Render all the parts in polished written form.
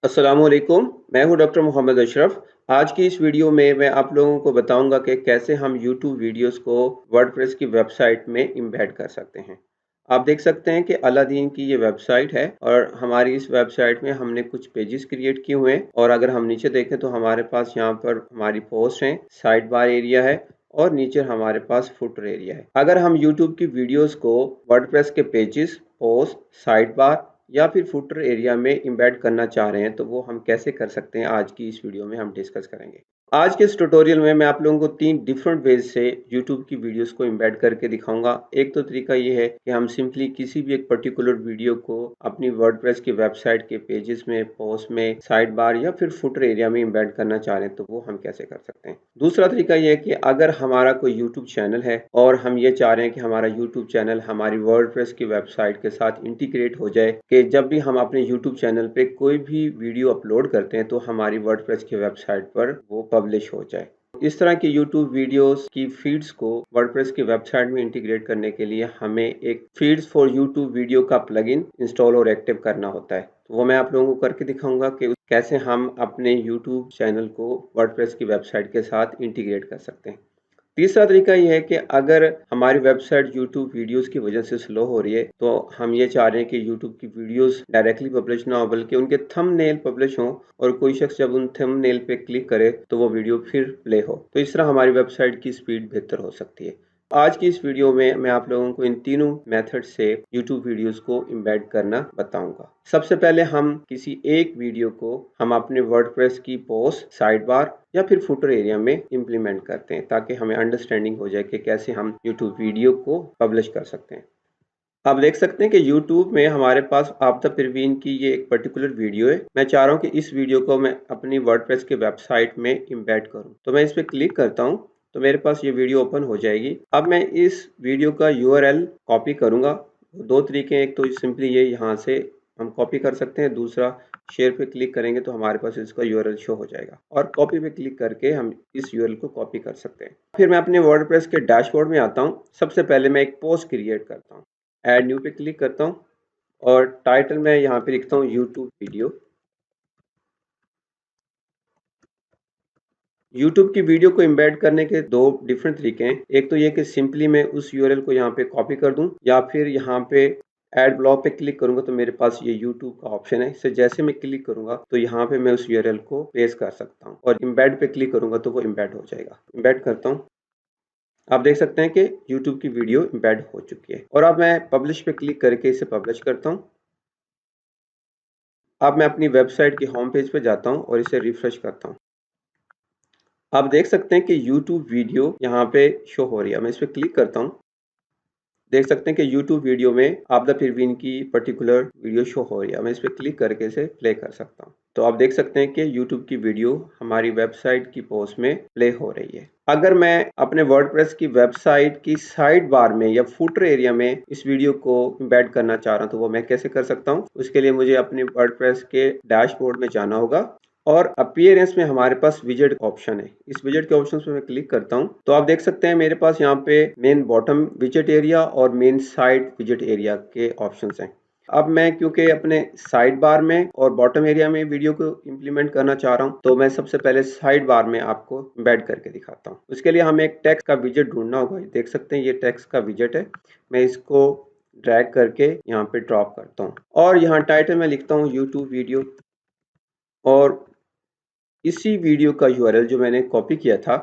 अस्सलामुअलैकुम, मैं हूं डॉक्टर मोहम्मद अशरफ। आज की इस वीडियो में मैं आप लोगों को बताऊंगा कि कैसे हम यूट्यूब वीडियोस को वर्डप्रेस की वेबसाइट में एम्बेड कर सकते हैं। आप देख सकते हैं कि अलादीन की ये वेबसाइट है और हमारी इस वेबसाइट में हमने कुछ पेजेस क्रिएट किए हुए हैं और अगर हम नीचे देखें तो हमारे पास यहाँ पर हमारी पोस्ट हैं, साइड बार एरिया है और नीचे हमारे पास फुटर एरिया है। अगर हम यूट्यूब की वीडियोस को वर्डप्रेस के पेजेस, पोस्ट, साइड बार या फिर फुटर एरिया में एम्बेड करना चाह रहे हैं तो वो हम कैसे कर सकते हैं, आज की इस वीडियो में हम डिस्कस करेंगे। आज के इस ट्यूटोरियल में मैं आप लोगों को 3 डिफरेंट वेज से यूट्यूब की वीडियोस को एम्बेड करके दिखाऊंगा। एक तो तरीका ये है कि हम सिंपली किसी भी एक पर्टिकुलर वीडियो को अपनी वर्डप्रेस की वेबसाइट के पेजेस में, पोस्ट में, साइड बार या फिर फुटर एरिया में एम्बेड करना चाह रहे हैं तो वो हम कैसे कर सकते हैं। दूसरा तरीका ये है कि अगर हमारा कोई यूट्यूब चैनल है और हम ये चाह रहे हैं कि हमारा यूट्यूब चैनल हमारी वर्डप्रेस की वेबसाइट के साथ इंटीग्रेट हो जाए, कि जब भी हम अपने यूट्यूब चैनल पे कोई भी वीडियो अपलोड करते हैं तो हमारी वर्डप्रेस की वेबसाइट पर वो पब्लिश हो जाए। इस तरह की यूट्यूब वीडियोस की फीड्स को वर्डप्रेस की वेबसाइट में इंटीग्रेट करने के लिए हमें एक फीड्स फॉर यूट्यूब वीडियो का प्लगइन इंस्टॉल और एक्टिव करना होता है। तो वो मैं आप लोगों को करके दिखाऊंगा कि कैसे हम अपने यूट्यूब चैनल को वर्डप्रेस की वेबसाइट के साथ इंटीग्रेट कर सकते हैं। तीसरा तरीका ये है कि अगर हमारी वेबसाइट यूट्यूब वीडियोस की वजह से स्लो हो रही है तो हम ये चाह रहे हैं कि यूट्यूब की वीडियोस डायरेक्टली पब्लिश ना हो बल्कि उनके थंबनेल पब्लिश हो और कोई शख्स जब उन थंबनेल पे क्लिक करे तो वो वीडियो फिर प्ले हो, तो इस तरह हमारी वेबसाइट की स्पीड बेहतर हो सकती है। आज की इस वीडियो में मैं आप लोगों को इन तीनों मेथड से यूट्यूब वीडियोस को एम्बेड करना बताऊंगा। सबसे पहले हम किसी एक वीडियो को हम अपने वर्डप्रेस की पोस्ट, साइड बार या फिर फुटर एरिया में इम्प्लीमेंट करते हैं ताकि हमें अंडरस्टैंडिंग हो जाए कि कैसे हम यूट्यूब वीडियो को पब्लिश कर सकते हैं। आप देख सकते हैं कि YouTube में हमारे पास आफ्ता परवीन की ये एक पर्टिकुलर वीडियो है। मैं चाह रहा हूँ कि इस वीडियो को मैं अपनी वर्डप्रेस के वेबसाइट में एम्बेड करूँ, तो मैं इस पर क्लिक करता हूँ तो मेरे पास ये वीडियो ओपन हो जाएगी। अब मैं इस वीडियो का URL कॉपी करूँगा। दो तरीके हैं, एक तो सिंपली ये यहाँ से हम कॉपी कर सकते हैं, दूसरा शेयर पे क्लिक करेंगे तो हमारे पास इसका URL शो हो जाएगा और कॉपी पे क्लिक करके हम इस URL को कॉपी कर सकते हैं। फिर मैं अपने वर्डप्रेस के डैशबोर्ड में आता हूँ। सबसे पहले मैं एक पोस्ट क्रिएट करता हूँ, ऐड न्यू पे क्लिक करता हूँ और टाइटल में यहाँ पे लिखता हूँ यूट्यूब वीडियो। यूट्यूब की वीडियो को एम्बेड करने के दो डिफरेंट तरीके हैं। एक तो ये कि सिंपली मैं उस यूआरएल को यहाँ पे कॉपी कर दूं या फिर यहाँ पे ऐड ब्लॉक पे क्लिक करूंगा तो मेरे पास ये यूट्यूब का ऑप्शन है। इसे जैसे मैं क्लिक करूंगा तो यहाँ पे मैं उस यूआरएल को पेस्ट कर सकता हूँ और एम्बेड पे क्लिक करूंगा तो वो एम्बेड हो जाएगा। एम्बेड करता हूँ। आप देख सकते हैं कि यूट्यूब की वीडियो एम्बेड हो चुकी है और अब मैं पब्लिश पे क्लिक करके इसे पब्लिश करता हूँ। अब मैं अपनी वेबसाइट की होम पेज पे जाता हूँ और इसे रिफ्रेश करता हूँ। आप देख सकते हैं कि YouTube वीडियो यहाँ पे शो हो रही है। मैं इस पे क्लिक करता हूँ। देख सकते हैं कि YouTube वीडियो में आपदा परवीन की पर्टिकुलर वीडियो शो हो रही है। मैं इस पे क्लिक करके इसे प्ले कर सकता हूँ। तो आप देख सकते हैं कि YouTube की वीडियो हमारी वेबसाइट की पोस्ट में प्ले हो रही है। अगर मैं अपने वर्डप्रेस की वेबसाइट की साइड बार में या फुटर एरिया में इस वीडियो को एम्बेड करना चाह रहा हूँ तो वो मैं कैसे कर सकता हूँ? उसके लिए मुझे अपने वर्डप्रेस के डैशबोर्ड में जाना होगा और अपीयरेंस में हमारे पास विजेट ऑप्शन है। इस विजेट के ऑप्शन पे मैं क्लिक करता हूँ तो आप देख सकते हैं मेरे पास यहाँ पे मेन बॉटम विजेट एरिया और मेन साइड विजेट एरिया के ऑप्शंस हैं। अब मैं क्योंकि अपने साइड बार में और बॉटम एरिया में वीडियो को इम्प्लीमेंट करना चाह रहा हूँ तो मैं सबसे पहले साइड बार में आपको एम्बेड करके दिखाता हूँ। उसके लिए हमें एक टेक्स्ट का विजेट ढूंढना होगा। देख सकते हैं ये टेक्स्ट का विजेट है। मैं इसको ड्रैग करके यहाँ पे ड्रॉप करता हूँ और यहाँ टाइटल में लिखता हूँ यूट्यूब वीडियो और इसी वीडियो का यूआरएल जो मैंने कॉपी किया था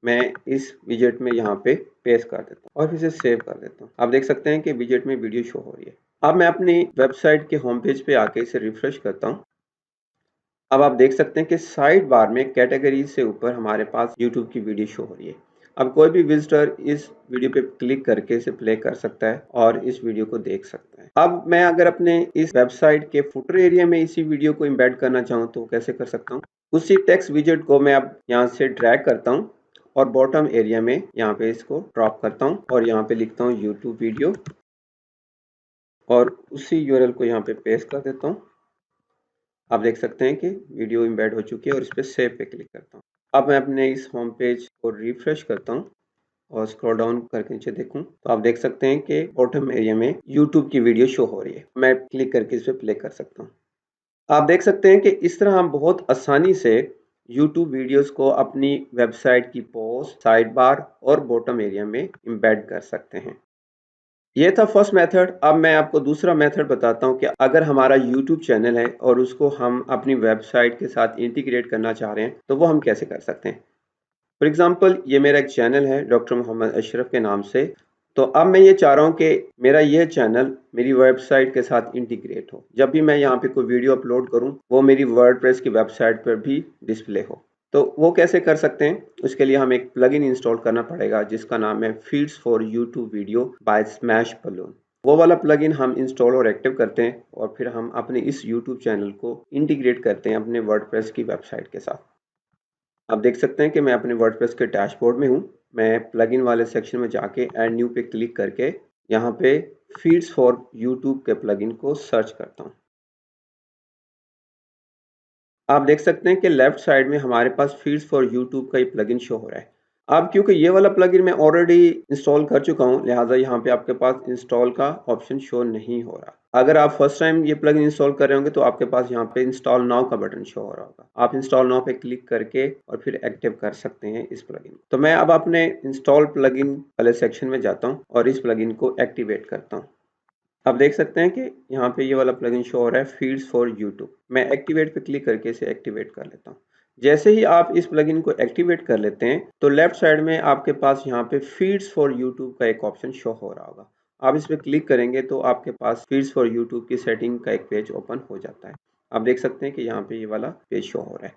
मैं इस विजेट में यहाँ पे पेस्ट कर देता हूँ और इसे सेव कर देता हूँ। आप देख सकते हैं कि विजेट में वीडियो शो हो रही है। अब मैं अपनी वेबसाइट के होम पेज पे आके इसे रिफ्रेश करता हूँ। अब आप देख सकते हैं कि साइड बार में कैटेगरी से ऊपर हमारे पास यूट्यूब की वीडियो शो हो रही है। अब कोई भी विजिटर इस वीडियो पे क्लिक करके इसे प्ले कर सकता है और इस वीडियो को देख सकता है। अब मैं अगर अपने इस वेबसाइट के फुटर एरिया में इसी वीडियो को एम्बेड करना चाहूँ तो कैसे कर सकता हूँ? उसी टेक्स्ट विजेट को मैं अब यहाँ से ड्रैग करता हूँ और बॉटम एरिया में यहाँ पे इसको ड्रॉप करता हूँ और यहाँ पे लिखता हूँ यूट्यूब वीडियो और उसी यूआरएल को यहाँ पे पेस्ट कर देता हूँ। आप देख सकते हैं कि वीडियो एम्बेड हो चुकी है और इस पर सेव पे क्लिक करता हूँ। अब मैं अपने इस होम पेज को रिफ्रेश करता हूँ और स्क्रॉल डाउन करके नीचे देखूं तो आप देख सकते हैं कि बॉटम एरिया में यूट्यूब की वीडियो शो हो रही है। मैं क्लिक करके इस पर प्ले कर सकता हूँ। आप देख सकते हैं कि इस तरह हम बहुत आसानी से YouTube वीडियोस को अपनी वेबसाइट की पोस्ट, साइड बार और बॉटम एरिया में एम्बेड कर सकते हैं। ये था फर्स्ट मेथड। अब मैं आपको दूसरा मेथड बताता हूँ कि अगर हमारा YouTube चैनल है और उसको हम अपनी वेबसाइट के साथ इंटीग्रेट करना चाह रहे हैं तो वो हम कैसे कर सकते हैं। फॉर एग्जाम्पल ये मेरा एक चैनल है डॉक्टर मोहम्मद अशरफ के नाम से। तो अब मैं ये चाह रहा हूँ कि मेरा ये चैनल मेरी वेबसाइट के साथ इंटीग्रेट हो। जब भी मैं यहाँ पे कोई वीडियो अपलोड करूँ वो मेरी वर्डप्रेस की वेबसाइट पर भी डिस्प्ले हो। तो वो कैसे कर सकते हैं, उसके लिए हमें एक प्लगइन इंस्टॉल करना पड़ेगा जिसका नाम है feeds for YouTube video by smash balloon. वो वाला प्लगइन हम इंस्टॉल और एक्टिव करते हैं और फिर हम अपने इस यूट्यूब चैनल को इंटीग्रेट करते हैं अपने वर्डप्रेस की वेबसाइट के साथ। आप देख सकते हैं कि मैं अपने वर्डप्रेस के डैशबोर्ड में हूँ। मैं प्लगइन वाले सेक्शन में जाके ऐड न्यू पे क्लिक करके यहाँ पे फीड्स फॉर यूट्यूब के प्लगइन को सर्च करता हूँ। आप देख सकते हैं कि लेफ्ट साइड में हमारे पास फीड्स फॉर यूट्यूब का ये प्लगइन शो हो रहा है। अब क्योंकि ये वाला प्लगइन मैं ऑलरेडी इंस्टॉल कर चुका हूँ, लिहाजा यहाँ पे आपके पास इंस्टॉल का ऑप्शन शो नहीं हो रहा। अगर आप फर्स्ट टाइम ये प्लगइन इंस्टॉल कर रहे होंगे तो आपके पास यहाँ पे इंस्टॉल नाउ का बटन शो हो रहा होगा। आप इंस्टॉल नाउ पे क्लिक करके और फिर एक्टिव कर सकते हैं इस प्लगइन। तो मैं अब अपने इंस्टॉल प्लगइन वाले सेक्शन में जाता हूँ और इस प्लगइन को एक्टिवेट करता हूँ। आप देख सकते हैं कि यहाँ पे ये वाला प्लगइन शो हो रहा है फीड्स फॉर यूट्यूब। मैं एक्टिवेट पे क्लिक करके इसे एक्टिवेट कर लेता हूँ। जैसे ही आप इस प्लगइन को एक्टिवेट कर लेते हैं तो लेफ्ट साइड में आपके पास यहाँ पे फीड्स फॉर यूट्यूब का एक ऑप्शन शो हो रहा होगा। आप इस पर क्लिक करेंगे तो आपके पास फीड्स फॉर यूट्यूब की सेटिंग का एक पेज ओपन हो जाता है। आप देख सकते हैं कि यहाँ पे ये वाला पेज शो हो रहा है।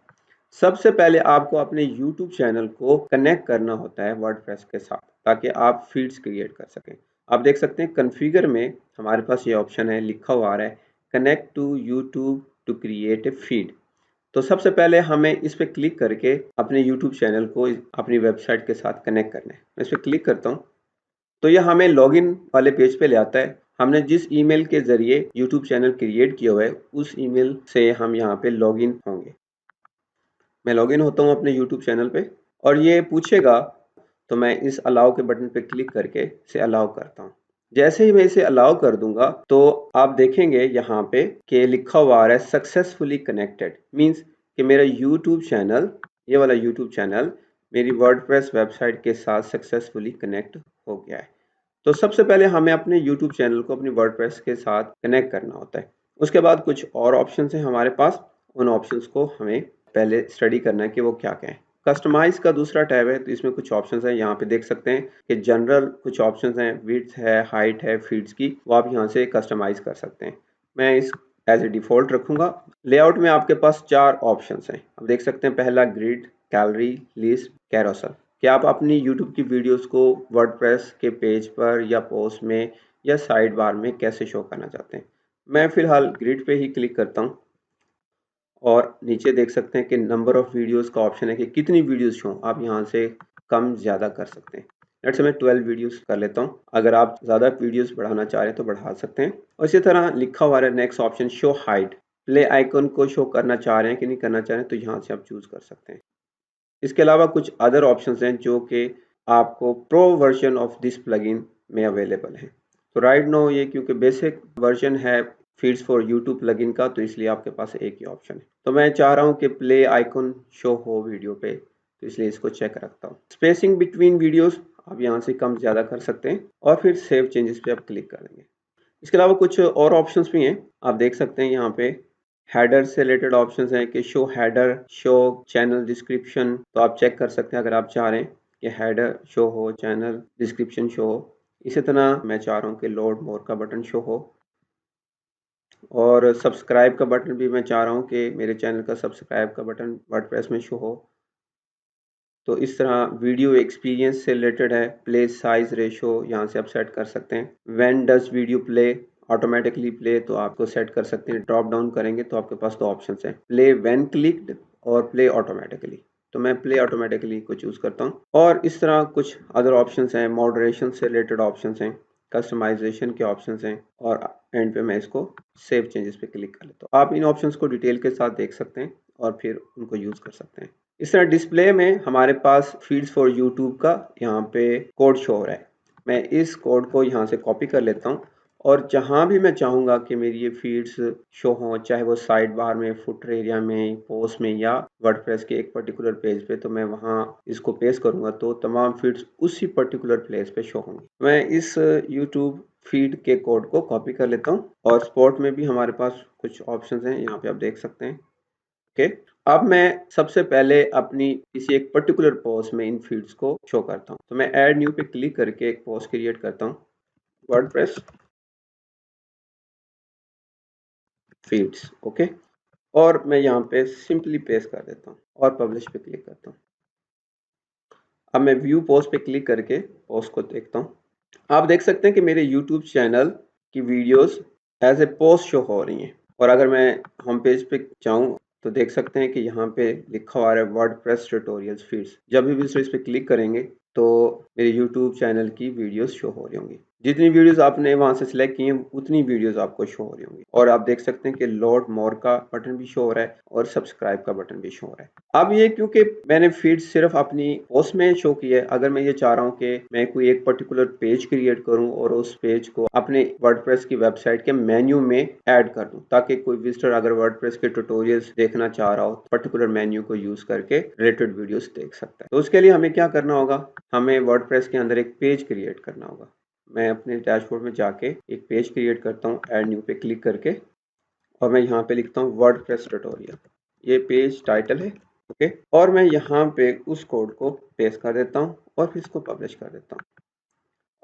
सबसे पहले आपको अपने YouTube चैनल को कनेक्ट करना होता है वर्डप्रेस के साथ ताकि आप फीड्स क्रिएट कर सकें। आप देख सकते हैं कॉन्फ़िगर में हमारे पास ये ऑप्शन है, लिखा हुआ आ रहा है connect to YouTube to create a feed. तो सबसे पहले हमें इस पे क्लिक करके अपने YouTube चैनल को अपनी वेबसाइट के साथ कनेक्ट करना है। मैं इस पे क्लिक करता हूँ तो यह हमें लॉगिन वाले पेज पे ले आता है। हमने जिस ईमेल के ज़रिए YouTube चैनल क्रिएट किया हुआ है उस ईमेल से हम यहाँ पे लॉगिन होंगे। मैं लॉगिन होता हूँ अपने YouTube चैनल पे और ये पूछेगा तो मैं इस अलाउ के बटन पे क्लिक करके इसे अलाउ करता हूँ। जैसे ही मैं इसे अलाउ कर दूंगा तो आप देखेंगे यहाँ पे कि लिखा हुआ आ रहा है सक्सेसफुली कनेक्टेड। मीन्स कि मेरा YouTube चैनल, ये वाला YouTube चैनल मेरी वर्डप्रेस वेबसाइट के साथ सक्सेसफुली कनेक्ट हो गया है। तो सबसे पहले हमें अपने YouTube चैनल को अपनी वर्डप्रेस के साथ कनेक्ट करना होता है। उसके बाद कुछ और ऑप्शंस हैं हमारे पास, उन ऑप्शंस को हमें पहले स्टडी करना है कि वो क्या-क्या हैं। कस्टमाइज़ का दूसरा टैब है तो इसमें कुछ ऑप्शंस हैं, यहाँ पे देख सकते हैं कि जनरल कुछ ऑप्शंस हैं, विड्थ है, हाइट है, फीड्स की, वो आप यहाँ से कस्टमाइज़ कर सकते हैं। मैं इस एज़ ए डिफ़ॉल्ट रखूँगा। लेआउट में आपके पास 4 ऑप्शंस हैं। आप देख सकते हैं पहला ग्रिड, गैलरी, लिस्ट, कैरोसेल। क्या आप अपनी YouTube की वीडियोस को वर्डप्रेस के पेज पर या पोस्ट में या साइड बार में कैसे शो करना चाहते हैं। मैं फ़िलहाल ग्रिड पे ही क्लिक करता हूँ और नीचे देख सकते हैं कि नंबर ऑफ़ वीडियोस का ऑप्शन है कि कितनी वीडियोस शो, आप यहाँ से कम ज़्यादा कर सकते हैं। लेट्स से मैं 12 वीडियोस कर लेता हूँ। अगर आप ज़्यादा वीडियोस बढ़ाना चाह रहे हैं तो बढ़ा सकते हैं। और इसी तरह लिखा हुआ है next option show hide. Play icon को शो करना चाह रहे हैं कि नहीं करना चाह रहे हैं तो यहाँ से आप चूज़ कर सकते हैं। इसके अलावा कुछ अदर ऑप्शंस हैं जो कि आपको pro version of this plugin में अवेलेबल हैं। तो राइट नाउ ये क्योंकि बेसिक वर्जन है फीड्स फॉर यूट्यूब प्लगइन का तो इसलिए आपके पास एक ही ऑप्शन है। तो मैं चाह रहा हूँ कि प्ले आइकन शो हो वीडियो पे तो इसलिए इसको चेक रखता हूँ। स्पेसिंग बिटवीन वीडियोस आप यहाँ से कम ज़्यादा कर सकते हैं और फिर सेव चेंजेस पे आप क्लिक कर देंगे। इसके अलावा कुछ और ऑप्शंस भी हैं, आप देख सकते हैं यहाँ पे हेडर से रिलेटेड ऑप्शंस हैं कि show header, show channel description. तो आप चेक कर सकते हैं अगर आप चाह रहे हैं कि हेडर शो हो, चैनल डिस्क्रिप्शन शो हो। इसी तरह मैं चाह रहा हूँ कि लोड मोर का बटन शो हो और सब्सक्राइब का बटन भी मैं चाह रहा हूँ कि मेरे चैनल का सब्सक्राइब का बटन वर्डप्रेस में शो हो। तो इस तरह वीडियो एक्सपीरियंस से रिलेटेड है, प्ले साइज रेशो यहाँ से आप सेट कर सकते हैं। When does video play, automatically play तो आपको सेट कर सकते हैं। ड्रॉप डाउन करेंगे तो आपके पास 2 ऑप्शंस हैं, प्ले व्हेन क्लिक्ड और प्ले ऑटोमेटिकली। तो मैं प्ले ऑटोमेटिकली को चूज़ करता हूँ। और इस तरह कुछ अदर ऑप्शंस हैं, मॉडरेशन से रिलेटेड ऑप्शंस हैं, कस्टमाइजेशन के ऑप्शंस हैं और एंड पे मैं इसको सेव चेंजेस पे क्लिक कर लेता हूँ। आप इन ऑप्शंस को डिटेल के साथ देख सकते हैं और फिर उनको यूज़ कर सकते हैं। इस तरह डिस्प्ले में हमारे पास फीड्स फॉर यूट्यूब का यहाँ पे कोड शो हो रहा है। मैं इस कोड को यहाँ से कॉपी कर लेता हूँ और जहाँ भी मैं चाहूँगा कि मेरी ये फीड्स शो हों, चाहे वो साइड बार में, फुटर एरिया में, पोस्ट में या वर्डप्रेस के एक पर्टिकुलर पेज पे, तो मैं वहाँ इसको पेस्ट करूँगा तो तमाम फीड्स उसी पर्टिकुलर प्लेस पे शो होंगी। मैं इस यूट्यूब फीड के कोड को कॉपी कर लेता हूँ और स्पॉट में भी हमारे पास कुछ ऑप्शंस हैं, यहाँ पे आप देख सकते हैं। ओके, अब मैं सबसे पहले अपनी किसी एक पर्टिकुलर पोस्ट में इन फीड्स को शो करता हूँ। तो मैं ऐड न्यू पे क्लिक करके एक पोस्ट क्रिएट करता हूँ, वर्डप्रेस फीड्स। ओके, और मैं यहाँ पे सिंपली पेस्ट कर देता हूँ और पब्लिश पे क्लिक करता हूँ। अब मैं व्यू पोस्ट पे क्लिक करके पोस्ट को देखता हूँ। आप देख सकते हैं कि मेरे यूट्यूब चैनल की videos as a post show हो रही हैं। और अगर मैं होम पेज पे जाऊँ तो देख सकते हैं कि यहाँ पे लिखा हुआ है वर्डप्रेस ट्यूटोरियल्स फीड्स। जब भी विजिटर इस पे क्लिक करेंगे तो मेरे यूट्यूब चैनल की वीडियोस शो हो रही होंगी। जितनी वीडियोस आपने वहां से सिलेक्ट की हैं उतनी वीडियोस आपको शो हो रही होंगी। और आप देख सकते हैं कि लोड मोर का बटन भी शो हो रहा है और सब्सक्राइब का बटन भी शो हो रहा है। अब ये क्योंकि मैंने फीड सिर्फ अपनी पोस्ट में शो की है, अगर मैं ये चाह रहा हूँ कि मैं कोई एक पर्टिकुलर पेज क्रिएट करूँ और उस पेज को अपने वर्डप्रेस की वेबसाइट के मेन्यू में ऐड कर दूँ, ताकि कोई विजिटर अगर वर्डप्रेस के ट्यूटोरियल्स देखना चाह रहा हो पर्टिकुलर मेन्यू को यूज करके रिलेटेड वीडियोस देख सकता है। तो उसके लिए हमें क्या करना होगा, हमें वर्डप्रेस के अंदर एक पेज क्रिएट करना होगा। मैं अपने डैशबोर्ड में जाके एक पेज क्रिएट करता हूँ, ऐड न्यू पे क्लिक करके, और मैं यहाँ पे लिखता हूँ वर्डप्रेस ट्यूटोरियल। ये पेज टाइटल है। ओके, और मैं यहाँ पे उस कोड को पेस्ट कर देता हूँ और फिर इसको पब्लिश कर देता हूँ।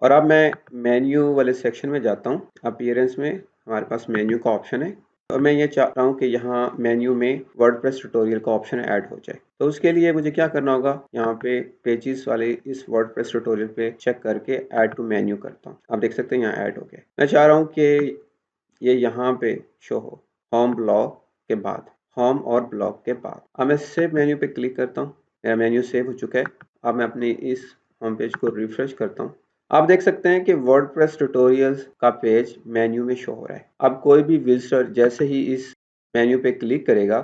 और अब मैं मेन्यू वाले सेक्शन में जाता हूँ। अपीयरेंस में हमारे पास मेन्यू का ऑप्शन है और मैं ये चाह रहा हूँ कि यहाँ मेन्यू में वर्डप्रेस ट्यूटोरियल का ऑप्शन ऐड हो जाए। तो उसके लिए मुझे क्या करना होगा, यहाँ पे पेजेस वाले इस वर्डप्रेस ट्यूटोरियल पे चेक करके ऐड टू मेन्यू करता हूँ। आप देख सकते हैं यहाँ ऐड हो गया। मैं चाह रहा हूँ कि ये यहाँ पे शो हो होम ब्लॉग के बाद, होम और ब्लॉग के बाद। अब मैं सेव मेन्यू पे क्लिक करता हूँ, मेरा मेन्यू सेव हो चुका है। अब मैं अपनी इस होम पेज को रिफ्रेश करता हूँ। आप देख सकते हैं कि वर्डप्रेस ट्यूटोरियल्स का पेज मेन्यू में शो हो रहा है। अब कोई भी विजिटर जैसे ही इस मेन्यू पे क्लिक करेगा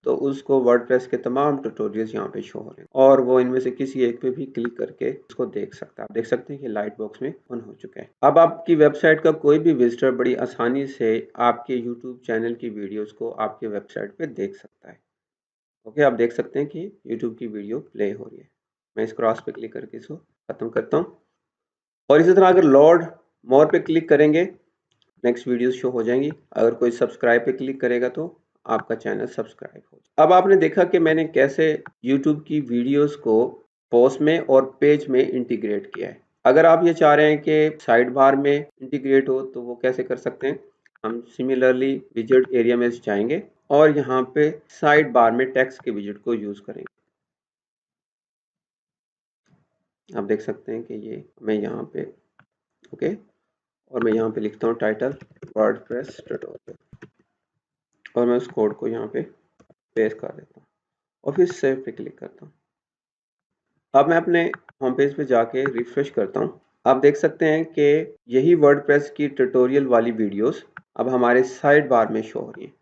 तो उसको वर्डप्रेस के तमाम ट्यूटोरियल्स यहाँ पे शो हो रहे हैं और वो इनमें से किसी एक पे भी क्लिक करके इसको देख सकता है। आप देख सकते हैं कि लाइट बॉक्स में ऑन हो चुका है। अब आपकी वेबसाइट का कोई भी विजिटर बड़ी आसानी से आपके यूट्यूब चैनल की वीडियोस को आपके वेबसाइट पे देख सकता है। ओके, आप देख सकते हैं कि यूट्यूब की वीडियो प्ले हो रही है। मैं इस क्रॉस पे क्लिक करके इसको खत्म करता हूँ। और इसी तरह अगर लोड मोर पे क्लिक करेंगे नेक्स्ट वीडियो शो हो जाएंगी। अगर कोई सब्सक्राइब पे क्लिक करेगा तो आपका चैनल सब्सक्राइब हो जाए। अब आपने देखा कि मैंने कैसे YouTube की वीडियोस को पोस्ट में और पेज में इंटीग्रेट किया है। अगर आप ये चाह रहे हैं कि साइड बार में इंटीग्रेट हो तो वो कैसे कर सकते हैं, हम सिमिलरली विजेट एरिया में जाएंगे और यहाँ पे साइड बार में टेक्स्ट के विजेट को यूज करेंगे। आप देख सकते हैं कि ये मैं यहाँ पे ओके, और मैं यहाँ पे लिखता हूँ टाइटल वर्डप्रेस ट्यूटोरियल और मैं उस कोड को यहाँ पे पेस्ट कर देता हूँ और फिर सेव पे क्लिक करता हूँ। अब मैं अपने होम पेज पे जाके रिफ्रेश करता हूँ। आप देख सकते हैं कि यही वर्डप्रेस की ट्यूटोरियल वाली वीडियोस अब हमारे साइड बार में शो हो रही है।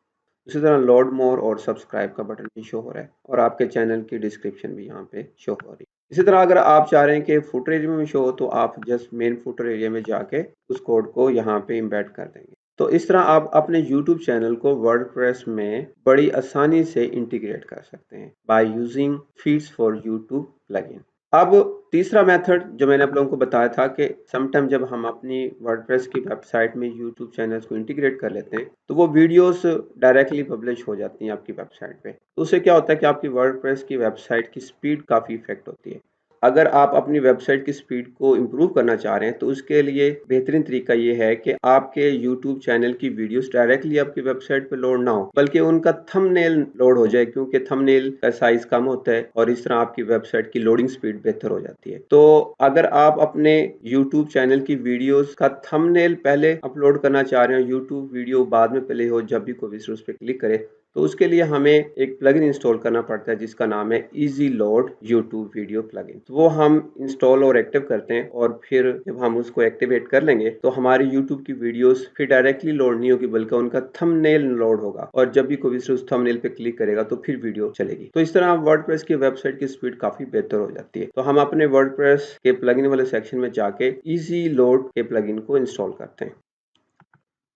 उसी तरह लोड मोर और सब्सक्राइब का बटन भी शो हो रहा है और आपके चैनल की डिस्क्रिप्शन भी यहाँ पे शो हो रही है। इसी तरह अगर आप चाह रहे हैं कि फुटर एरिया में शो हो तो आप जस्ट मेन फुटर एरिया में जाके उस कोड को यहाँ पे इम्बेड कर देंगे। तो इस तरह आप अपने YouTube चैनल को वर्डप्रेस में बड़ी आसानी से इंटीग्रेट कर सकते हैं by using feeds for YouTube plugin. अब तीसरा मेथड जो मैंने आप लोगों को बताया था कि समटाइम जब हम अपनी वर्डप्रेस की वेबसाइट में यूट्यूब चैनल्स को इंटीग्रेट कर लेते हैं तो वो वीडियोस डायरेक्टली पब्लिश हो जाती हैं आपकी वेबसाइट पे। तो उससे क्या होता है कि आपकी वर्डप्रेस की वेबसाइट की स्पीड काफ़ी इफेक्ट होती है। अगर आप अपनी वेबसाइट की स्पीड को इम्प्रूव करना चाह रहे हैं तो उसके लिए बेहतरीन तरीका ये है कि आपके यूट्यूब चैनल की वीडियोस डायरेक्टली आपकी वेबसाइट पे लोड ना हो, बल्कि उनका थंबनेल लोड हो जाए, क्योंकि थंबनेल का साइज कम होता है और इस तरह आपकी वेबसाइट की लोडिंग स्पीड बेहतर हो जाती है। तो अगर आप अपने यूट्यूब चैनल की वीडियोस का थंबनेल पहले अपलोड करना चाह रहे हो, यूट्यूब वीडियो बाद में प्ले हो जब भी कोई विजिटर उस पर क्लिक करे, तो उसके लिए हमें एक प्लगइन इंस्टॉल करना पड़ता है जिसका नाम है easy load YouTube video plugin. तो वो हम इंस्टॉल और एक्टिव करते हैं और फिर जब हम उसको एक्टिवेट कर लेंगे तो हमारी यूट्यूब की वीडियोस फिर डायरेक्टली लोड नहीं होगी, बल्कि उनका थंबनेल लोड होगा और जब भी कोई विजिटर उस थंबनेल पे क्लिक करेगा तो फिर वीडियो चलेगी। तो इस तरह वर्डप्रेस की वेबसाइट की स्पीड काफी बेहतर हो जाती है। तो हम अपने वर्डप्रेस के प्लगइन वाले सेक्शन में जाके इजी लोड के प्लगइन को इंस्टॉल करते हैं।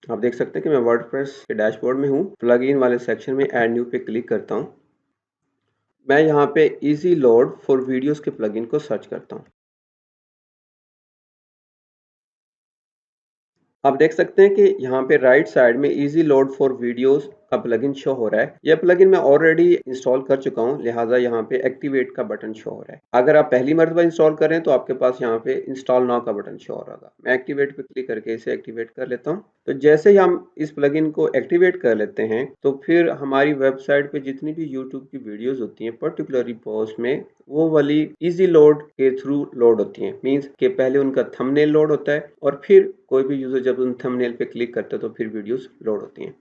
आप देख सकते हैं कि मैं वर्डप्रेस के डैशबोर्ड में हूँ। प्लगइन वाले सेक्शन में ऐड न्यू पे क्लिक करता हूँ। मैं यहाँ पे इजी लोड फॉर वीडियोस के प्लगइन को सर्च करता हूँ। आप देख सकते हैं कि यहाँ पे राइट साइड में इजी लोड फॉर वीडियोस का प्लगइन शो हो रहा है। यह प्लगइन मैं ऑलरेडी इंस्टॉल कर चुका हूँ, लिहाजा यहाँ पे एक्टिवेट का बटन शो हो रहा है। अगर आप पहली मर्तबा इंस्टॉल करें तो आपके पास यहाँ पे इंस्टॉल नाउ का बटन शो हो रहा होगा। मैं एक्टिवेट पे क्लिक करके इसे एक्टिवेट कर लेता हूँ। तो जैसे ही हम इस प्लगइन को एक्टिवेट कर लेते हैं तो फिर हमारी वेबसाइट पे जितनी भी यूट्यूब की वीडियोज होती हैं पर्टिकुलरली पोस्ट में, वो वाली इजी लोड के थ्रू लोड होती हैं। मींस कि पहले उनका थंबनेल लोड होता है और फिर कोई भी यूजर जब उन थंबनेल पे क्लिक करता है तो फिर वीडियोस लोड होती हैं।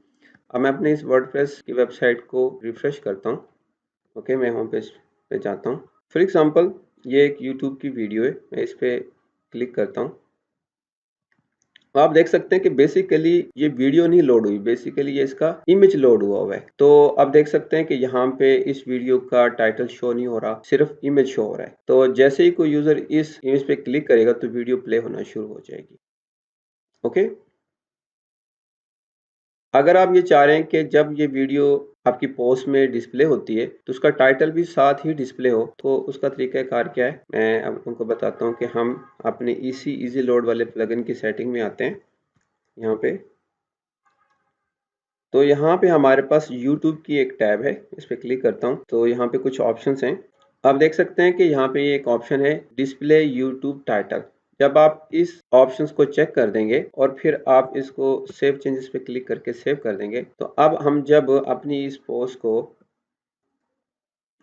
अब मैं अपने इस वर्डप्रेस की वेबसाइट को रिफ्रेश करता हूँ। ओके, मैं होम पेज पे जाता हूँ। फॉर एग्जांपल ये एक यूट्यूब की वीडियो है, मैं इस पे क्लिक करता हूँ। तो आप देख सकते हैं कि बेसिकली ये वीडियो नहीं लोड हुई, बेसिकली ये इसका इमेज लोड हुआ है। तो आप देख सकते हैं कि यहाँ पे इस वीडियो का टाइटल शो नहीं हो रहा, सिर्फ इमेज शो हो रहा है। तो जैसे ही कोई यूजर इस इमेज पे क्लिक करेगा तो वीडियो प्ले होना शुरू हो जाएगी। ओके, अगर आप ये चाह रहे हैं कि जब ये वीडियो आपकी पोस्ट में डिस्प्ले होती है तो उसका टाइटल भी साथ ही डिस्प्ले हो, तो उसका तरीकाकार क्या है मैं अब उनको बताता हूँ कि हम अपने इजी लोड वाले प्लगइन की सेटिंग में आते हैं। यहाँ पे तो यहाँ पे हमारे पास YouTube की एक टैब है, इस पे क्लिक करता हूँ तो यहाँ पे कुछ ऑप्शंस हैं। आप देख सकते हैं कि यहाँ पे ये एक ऑप्शन है डिस्प्ले यूट्यूब टाइटल। जब आप इस ऑप्शंस को चेक कर देंगे और फिर आप इसको सेव चेंजेस पे क्लिक करके सेव कर देंगे तो अब हम जब अपनी इस पोस्ट को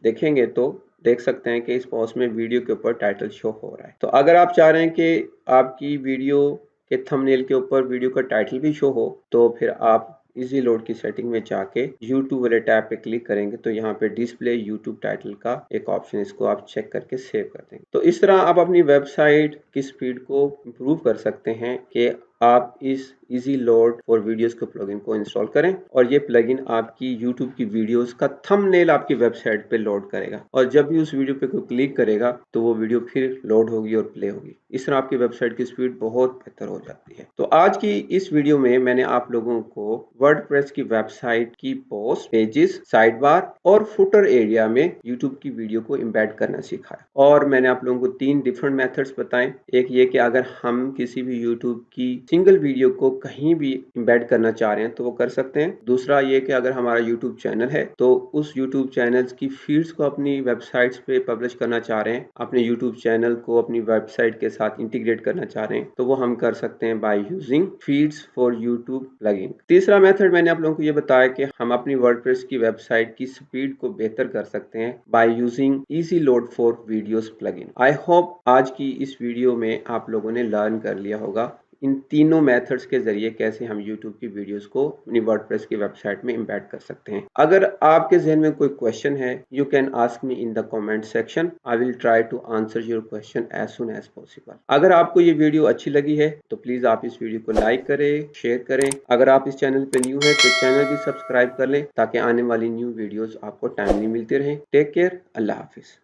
देखेंगे तो देख सकते हैं कि इस पोस्ट में वीडियो के ऊपर टाइटल शो हो रहा है। तो अगर आप चाह रहे हैं कि आपकी वीडियो के थंबनेल के ऊपर वीडियो का टाइटल भी शो हो तो फिर आप इजी लोड की सेटिंग में जाके YouTube वाले टैब पे क्लिक करेंगे तो यहाँ पे डिस्प्ले YouTube टाइटल का एक ऑप्शन, इसको आप चेक करके सेव कर देंगे। तो इस तरह आप अपनी वेबसाइट की स्पीड को इम्प्रूव कर सकते हैं कि आप इस इजी लोड फॉर वीडियोस के प्लगइन को इंस्टॉल करें और ये प्लगइन आपकी YouTube की वीडियोस का थंबनेल आपकी वेबसाइट पे लोड करेगा और जब भी उस वीडियो पे कोई क्लिक करेगा तो वो वीडियो फिर लोड होगी और प्ले होगी। इस तरह आपकी वेबसाइट की स्पीड बहुत बेहतर हो जाती है। तो आज की इस वीडियो में मैंने आप लोगों को वर्डप्रेस की वेबसाइट की पोस्ट, पेजेस, साइड बार और फुटर एरिया में YouTube की वीडियो को एम्बेड करना सिखाया और मैंने आप लोगों को 3 डिफरेंट मेथड्स बताए। एक ये कि अगर हम किसी भी YouTube की सिंगल वीडियो को कहीं भी एम्बेड करना चाह रहे हैं तो वो कर सकते हैं। दूसरा ये कि अगर हमारा YouTube चैनल है तो उस YouTube चैनल्स की फीड्स को अपनी वेबसाइट्स पे पब्लिश करना चाह रहे हैं, अपने YouTube चैनल को अपनी वेबसाइट के साथ इंटीग्रेट करना चाह रहे हैं तो वो हम कर सकते हैं by using feeds for YouTube plugin. तीसरा मेथड मैंने आप लोगों को ये बताया कि हम अपनी वर्डप्रेस की वेबसाइट की स्पीड को बेहतर कर सकते हैं by using easy load for videos plugin. I hope आज की इस वीडियो में आप लोगों ने लर्न कर लिया होगा इन तीनों मेथड्स के जरिए कैसे हम YouTube की वीडियोस को अपनी वर्डप्रेस की वेबसाइट में एम्बेड कर सकते हैं। अगर आपके जहन में कोई क्वेश्चन है you can ask me in the comment section, I will try to answer your question as soon as possible. अगर आपको ये वीडियो अच्छी लगी है तो प्लीज आप इस वीडियो को लाइक करें, शेयर करें। अगर आप इस चैनल पे न्यू है तो चैनल भी सब्सक्राइब कर लें ताकि आने वाली न्यू वीडियोस आपको टाइमली मिलती रहे। टेक केयर, अल्लाह हाफिज।